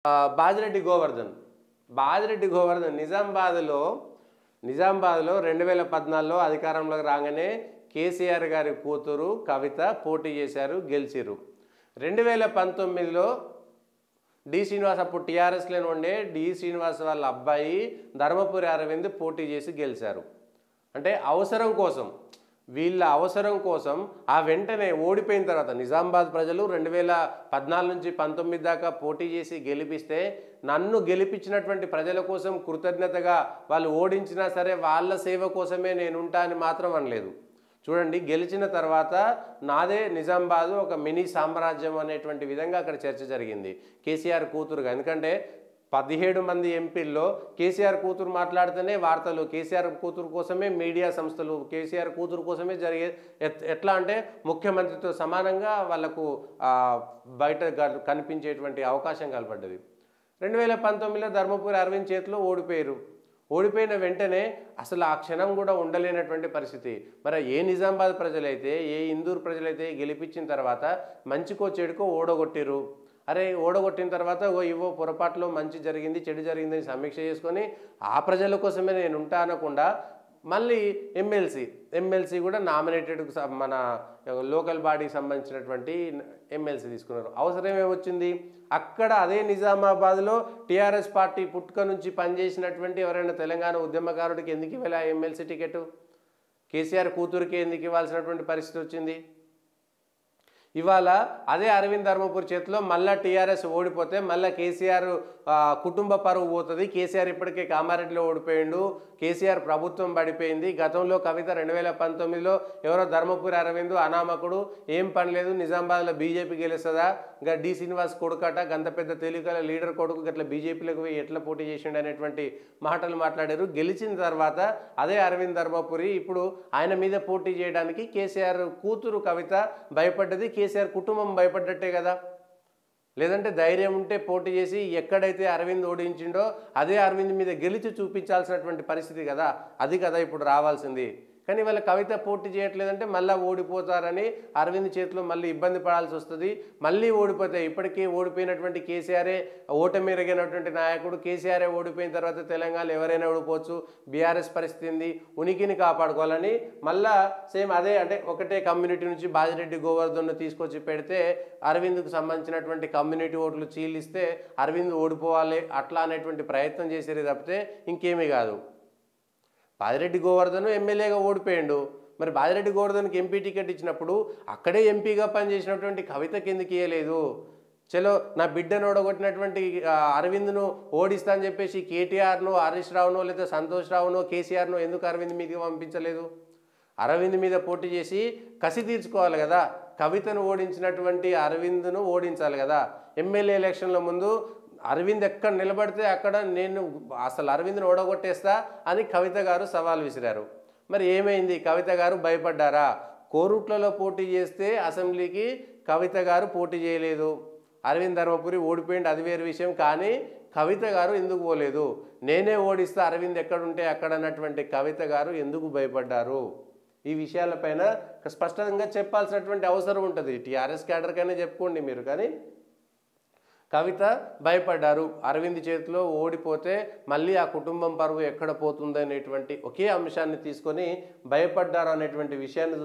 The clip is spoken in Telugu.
బాజిరెడ్డి గోవర్ధన్. బాజిరెడ్డి గోవర్ధన్ నిజామాబాద్లో 2014లో అధికారంలోకి రాగానే కేసీఆర్ గారి కూతురు కవిత పోటీ చేశారు, గెలిచిర్రు. 2019లో డి శ్రీనివాస్ అప్పుడు టీఆర్ఎస్లోనే ఉండే డి శ్రీనివాస్ వాళ్ళ అబ్బాయి ధర్మపురి అరవింద్ పోటీ చేసి గెలిచారు. అంటే వీళ్ళ అవసరం కోసం ఆ వెంటనే ఓడిపోయిన తర్వాత నిజామాబాద్ ప్రజలు 2014 నుంచి 19 దాకా పోటీ చేసి గెలిపిస్తే నన్ను గెలిపించినటువంటి ప్రజల కోసం కృతజ్ఞతగా వాళ్ళు ఓడించినా సరే వాళ్ళ సేవ కోసమే నేనుంటా అని మాత్రం అనలేదు. చూడండి, గెలిచిన తర్వాత నాదే నిజామాబాదు ఒక మినీ సామ్రాజ్యం అనేటువంటి విధంగా అక్కడ చర్చ జరిగింది కేసీఆర్ కూతురుగా. ఎందుకంటే 17 మంది ఎంపీల్లో కేసీఆర్ కూతురు మాట్లాడితేనే వార్తలు, కేసీఆర్ కూతురు కోసమే మీడియా సంస్థలు, కేసీఆర్ కూతురు కోసమే జరిగే ఎట్లా అంటే ముఖ్యమంత్రితో సమానంగా వాళ్లకు బయట కనిపించేటువంటి అవకాశం కనపడ్డది. 2019లో ధర్మపురి అరవింద్ చేతిలో ఓడిపోయారు. ఓడిపోయిన వెంటనే అసలు ఆ క్షణం కూడా ఉండలేనటువంటి పరిస్థితి. మరి ఏ నిజామాబాద్ ప్రజలైతే, ఏ ఇందూరు ప్రజలైతే గెలిపించిన తర్వాత మంచికో చెడుకో ఓడగొట్టిరు. అరే ఓడగొట్టిన తర్వాత ఇవో పొరపాటులో మంచి జరిగింది చెడు జరిగిందని సమీక్ష చేసుకొని ఆ ప్రజల కోసమే నేను ఉంటా అనకుండా మళ్ళీ ఎమ్మెల్సీ కూడా నామినేటెడ్ మన లోకల్ బాడీకి సంబంధించినటువంటి ఎమ్మెల్సీ తీసుకున్నారు. అవసరం ఏమొచ్చింది? అక్కడ అదే నిజామాబాద్లో టీఆర్ఎస్ పార్టీ పుట్టుక నుంచి పనిచేసినటువంటి ఎవరైనా తెలంగాణ ఉద్యమకారుడికి ఎందుకు ఇవ్వాలి ఎమ్మెల్సీ టికెట్? కేసీఆర్ కూతురికి ఎందుకు ఇవ్వాల్సినటువంటి పరిస్థితి వచ్చింది? ఇవాళ అదే అరవింద్ ధర్మపురి చేతిలో మళ్ళీ టీఆర్ఎస్ ఓడిపోతే మళ్ళీ కేసీఆర్ కుటుంబ పరువు పోతుంది. కేసీఆర్ ఇప్పటికే కామారెడ్డిలో ఓడిపోయిండు, కేసీఆర్ ప్రభుత్వం పడిపోయింది. గతంలో కవిత 2019లో ఎవరో ధర్మపురి అరవింద్ అనామకుడు, ఏం పని లేదు, నిజామాబాద్లో బీజేపీ గెలుస్తుందా, ఇంకా డి శ్రీనివాస్ కొడుకట, గంత పెద్ద తెలికల లీడర్ కొడుకు గట్ల బీజేపీలకు పోయి ఎట్లా పోటీ చేసిండు అనేటువంటి మాటలు మాట్లాడారు. గెలిచిన తర్వాత అదే అరవింద్ ధర్మపురి ఇప్పుడు ఆయన మీద పోటీ చేయడానికి కేసీఆర్ కూతురు కవిత భయపడ్డది, కేసీఆర్ కుటుంబం భయపడ్డట్టే కదా. లేదంటే ధైర్యం ఉంటే పోటీ చేసి ఎక్కడైతే అరవింద్ ఓడించిండో అదే అరవింద్ మీద గెలిచి చూపించాల్సినటువంటి పరిస్థితి కదా, అది కదా ఇప్పుడు రావాల్సింది. కానీ వాళ్ళ కవిత పోటీ చేయట్లేదంటే మళ్ళీ ఓడిపోతారని అరవింద్ చేతిలో మళ్ళీ ఇబ్బంది పడాల్సి వస్తుంది. మళ్ళీ ఓడిపోతాయి. ఇప్పటికే ఓడిపోయినటువంటి కేసీఆరే ఓటమి ఎరిగినటువంటి నాయకుడు. కేసీఆరే ఓడిపోయిన తర్వాత తెలంగాణలో ఎవరైనా ఓడిపోవచ్చు. బీఆర్ఎస్ పరిస్థితి ఉంది, ఉనికిని కాపాడుకోవాలని మళ్ళా సేమ్ అదే అంటే ఒకటే కమ్యూనిటీ నుంచి బాజిరెడ్డి గోవర్ధన్ను తీసుకొచ్చి పెడితే అరవింద్కు సంబంధించినటువంటి కమ్యూనిటీ ఓట్లు చీలిస్తే అరవింద్ ఓడిపోవాలి అట్లా అనేటువంటి ప్రయత్నం చేసేది తప్పితే ఇంకేమీ కాదు. బాజిరెడ్డి గోవర్ధన్ ఎమ్మెల్యేగా ఓడిపోయాడు. మరి బాజిరెడ్డి గోవర్ధన్కి ఎంపీ టికెట్ ఇచ్చినప్పుడు అక్కడే ఎంపీగా పనిచేసినటువంటి కవితకి ఎందుకు ఇవ్వలేదు? చలో నా బిడ్డను ఓడగొట్టినటువంటి అరవింద్ను ఓడిస్తా అని చెప్పేసి కేటీఆర్ను, హరీష్ రావునో లేదా సంతోష్ రావునో కేసీఆర్నో ఎందుకు అరవింద్ మీదకి పంపించలేదు? అరవింద్ మీద పోటీ చేసి కసి తీర్చుకోవాలి కదా. కవితను ఓడించినటువంటి అరవింద్ను ఓడించాలి కదా. ఎమ్మెల్యే ఎలక్షన్ల ముందు అరవింద్ ఎక్కడ నిలబడితే అక్కడ నేను అసలు అరవింద్ను ఓడగొట్టేస్తా అని కవిత గారు సవాల్ విసిరారు. మరి ఏమైంది? కవిత గారు భయపడ్డారా? కోరుట్లలో పోటీ చేస్తే అసెంబ్లీకి కవిత గారు పోటీ చేయలేదు. అరవింద్ ధర్మపురి ఓడిపోయింది, అది వేరే విషయం. కానీ కవిత గారు ఎందుకు పోలేదు? నేనే ఓడిస్తా అరవింద్ ఎక్కడుంటే అక్కడ అన్నటువంటి కవిత గారు ఎందుకు భయపడ్డారు? ఈ విషయాలపైన స్పష్టంగా చెప్పాల్సినటువంటి అవసరం ఉంటుంది. టీఆర్ఎస్ క్యాడర్కైనా చెప్పుకోండి మీరు. కానీ కవిత భయపడ్డారు. అరవింద్ చేతిలో ఓడిపోతే మళ్ళీ ఆ కుటుంబం పరువు ఎక్కడ పోతుందనేటువంటి ఒకే అంశాన్ని తీసుకొని భయపడ్డారు అనేటువంటి విషయాన్ని